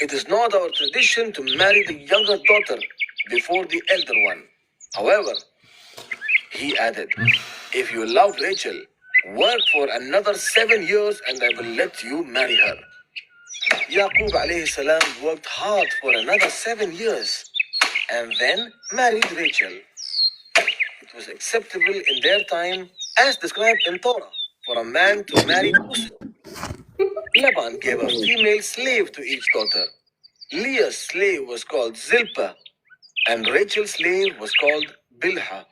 It is not our tradition to marry the younger daughter before the elder one. However, he added, if you love Rachel, work for another 7 years and I will let you marry her. Yaqub alayhi salam worked hard for another 7 years and then married Rachel. It was acceptable in their time, as described in Torah, for a man to marry also. Laban gave a female slave to each daughter. Leah's slave was called Zilpah, and Rachel's slave was called Bilhah.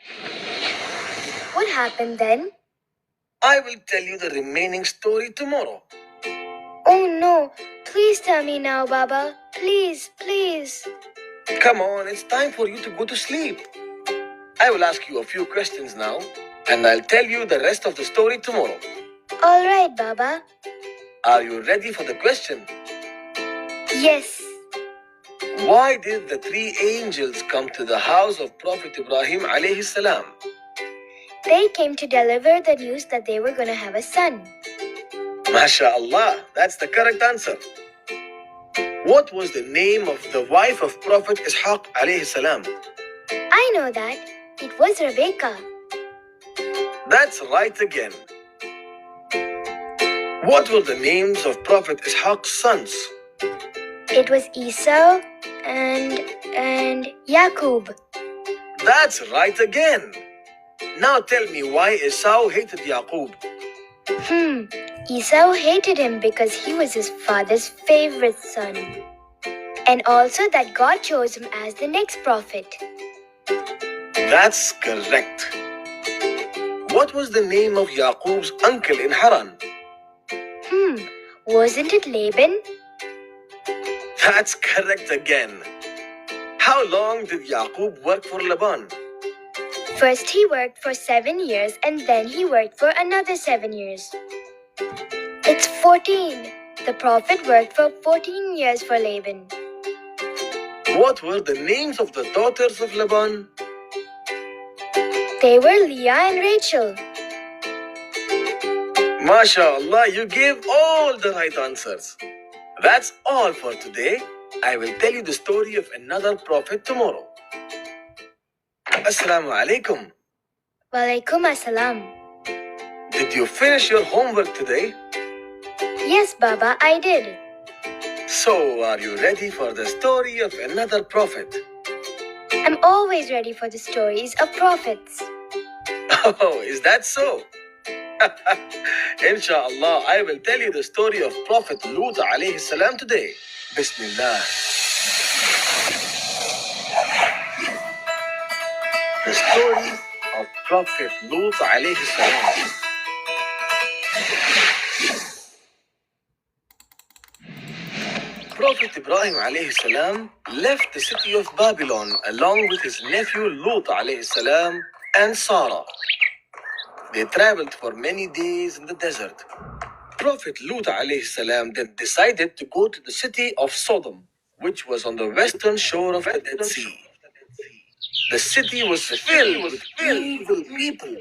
What happened then? I will tell you the remaining story tomorrow. Oh no, please tell me now, Baba. Please, please. Come on, it's time for you to go to sleep. I will ask you a few questions now, and I'll tell you the rest of the story tomorrow. All right, Baba. Are you ready for the question? Yes. Why did the 3 angels come to the house of Prophet Ibrahim alayhi salam? They came to deliver the news that they were going to have a son. MashaAllah, that's the correct answer. What was the name of the wife of Prophet Ishaq alayhi salam? I know that. It was Rebecca. That's right again. What were the names of Prophet Ishaq's sons? It was Esau and Yaqub. That's right again. Now tell me why Esau hated Yaqub. Esau hated him because he was his father's favorite son. And also that God chose him as the next prophet. That's correct. What was the name of Yaqub's uncle in Haran? Wasn't it Laban? That's correct again. How long did Yaqub work for Laban? First he worked for 7 years and then he worked for another 7 years. It's 14. The prophet worked for 14 years for Laban. What were the names of the daughters of Laban? They were Leah and Rachel. MashaAllah, you gave all the right answers. That's all for today. I will tell you the story of another prophet tomorrow. Assalamu alaikum. Walaikum assalam. Did you finish your homework today? Yes, Baba, I did. So, are you ready for the story of another prophet? I'm always ready for the stories of prophets. Oh, is that so? Inshallah, I will tell you the story of Prophet Lut alayhi salam today. Bismillah. The story of Prophet Lut alayhi salam. Prophet Ibrahim alayhi salam left the city of Babylon along with his nephew Lut alayhi salam and Sarah. They traveled for many days in the desert. Prophet Lut alayhi salam then decided to go to the city of Sodom, which was on the western shore of the Dead Sea. The city was filled with evil people.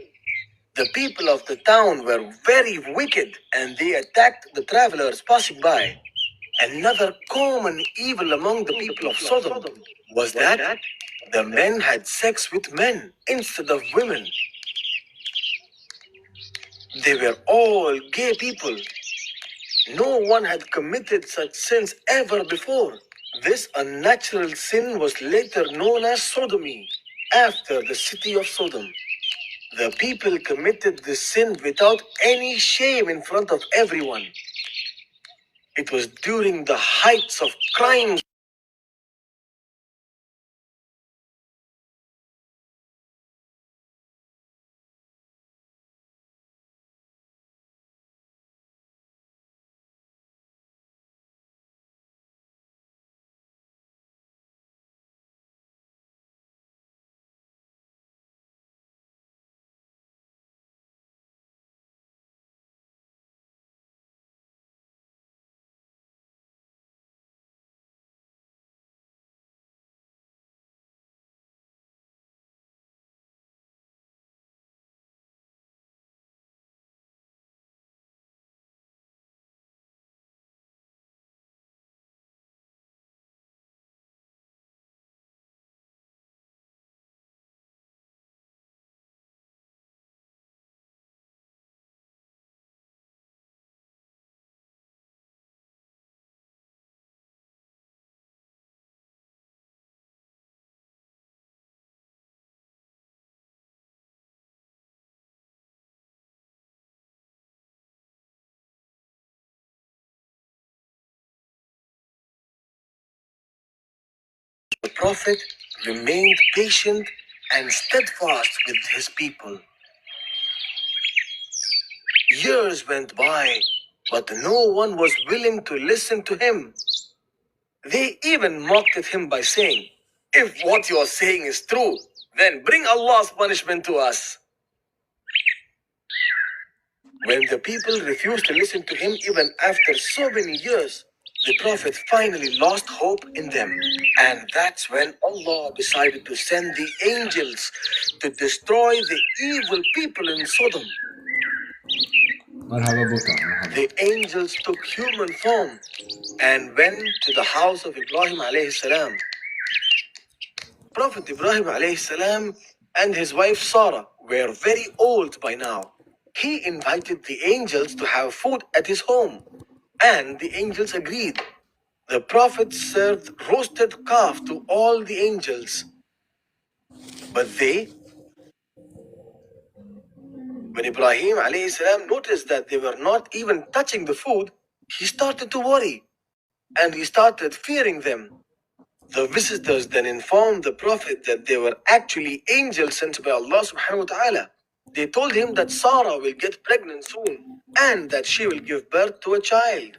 The people of the town were very wicked and they attacked the travelers passing by. Another common evil among the people of Sodom was that the men had sex with men instead of women. They were all gay people. No one had committed such sins ever before. This unnatural sin was later known as sodomy, after the city of Sodom. The people committed this sin without any shame in front of everyone. It was during the heights of crime Prophet remained patient and steadfast with his people. Years went by, but no one was willing to listen to him. They even mocked at him by saying, "If what you are saying is true, then bring Allah's punishment to us." When the people refused to listen to him even after so many years, the Prophet finally lost hope in them. And that's when Allah decided to send the angels to destroy the evil people in Sodom. The angels took human form and went to the house of Ibrahim alayhi salam. Prophet Ibrahim alayhi salam and his wife Sarah were very old by now. He invited the angels to have food at his home, and the angels agreed. The Prophet served roasted calf to all the angels. But when Ibrahim alayhi salam noticed that they were not even touching the food, he started to worry and he started fearing them. The visitors then informed the Prophet that they were actually angels sent by Allah subhanahu wa ta'ala. They told him that Sarah will get pregnant soon and that she will give birth to a child.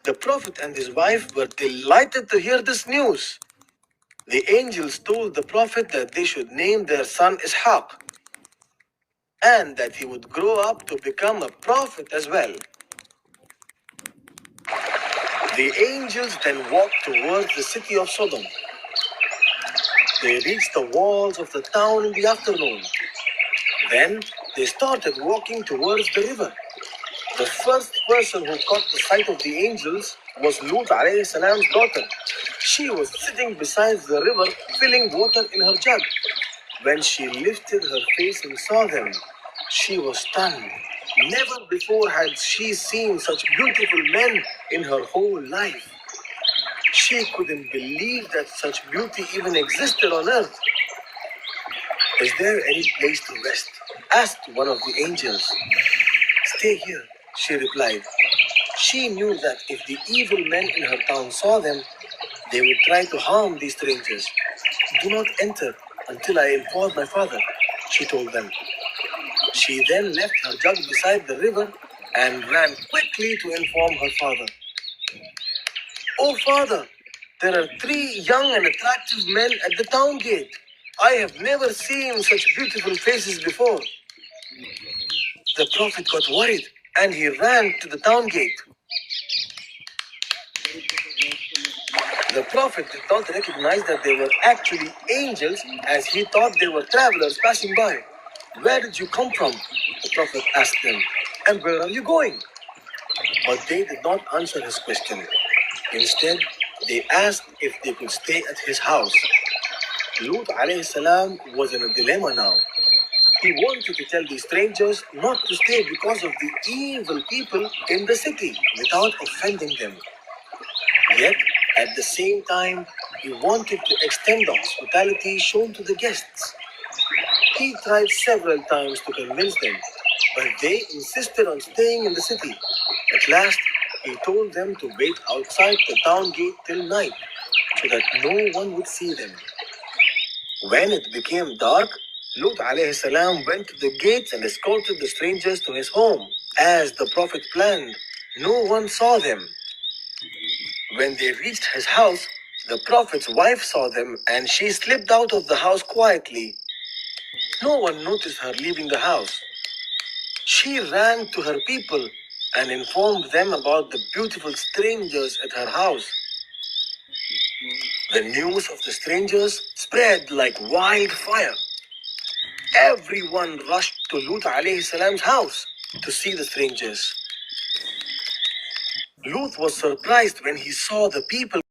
The Prophet and his wife were delighted to hear this news. The angels told the Prophet that they should name their son Ishaq and that he would grow up to become a prophet as well. The angels then walked towards the city of Sodom. They reached the walls of the town in the afternoon. Then they started walking towards the river. The first person who caught the sight of the angels was Lut alayhi salam's daughter. She was sitting beside the river filling water in her jug. When she lifted her face and saw them, she was stunned. Never before had she seen such beautiful men in her whole life. She couldn't believe that such beauty even existed on earth. "Is there any place to rest?" asked one of the angels. "Stay here," she replied. She knew that if the evil men in her town saw them, they would try to harm these strangers. "Do not enter until I inform my father," she told them. She then left her jug beside the river and ran quickly to inform her father. "Oh, father, there are 3 young and attractive men at the town gate. I have never seen such beautiful faces before." The Prophet got worried and he ran to the town gate. The Prophet did not recognize that they were actually angels, as he thought they were travelers passing by. "Where did you come from?" the Prophet asked them. "And where are you going?" But they did not answer his question. Instead, they asked if they could stay at his house. Lut alayhi salam was in a dilemma now. He wanted to tell the strangers not to stay because of the evil people in the city without offending them. Yet, at the same time, he wanted to extend the hospitality shown to the guests. He tried several times to convince them, but they insisted on staying in the city. At last, he told them to wait outside the town gate till night so that no one would see them. When it became dark, Lut alayhi salam went to the gates and escorted the strangers to his home. As the Prophet planned, no one saw them. When they reached his house, the Prophet's wife saw them and she slipped out of the house quietly. No one noticed her leaving the house. She ran to her people and informed them about the beautiful strangers at her house. The news of the strangers spread like wildfire. Everyone rushed to Lut alayhi salam's house to see the strangers. Lut was surprised when he saw the people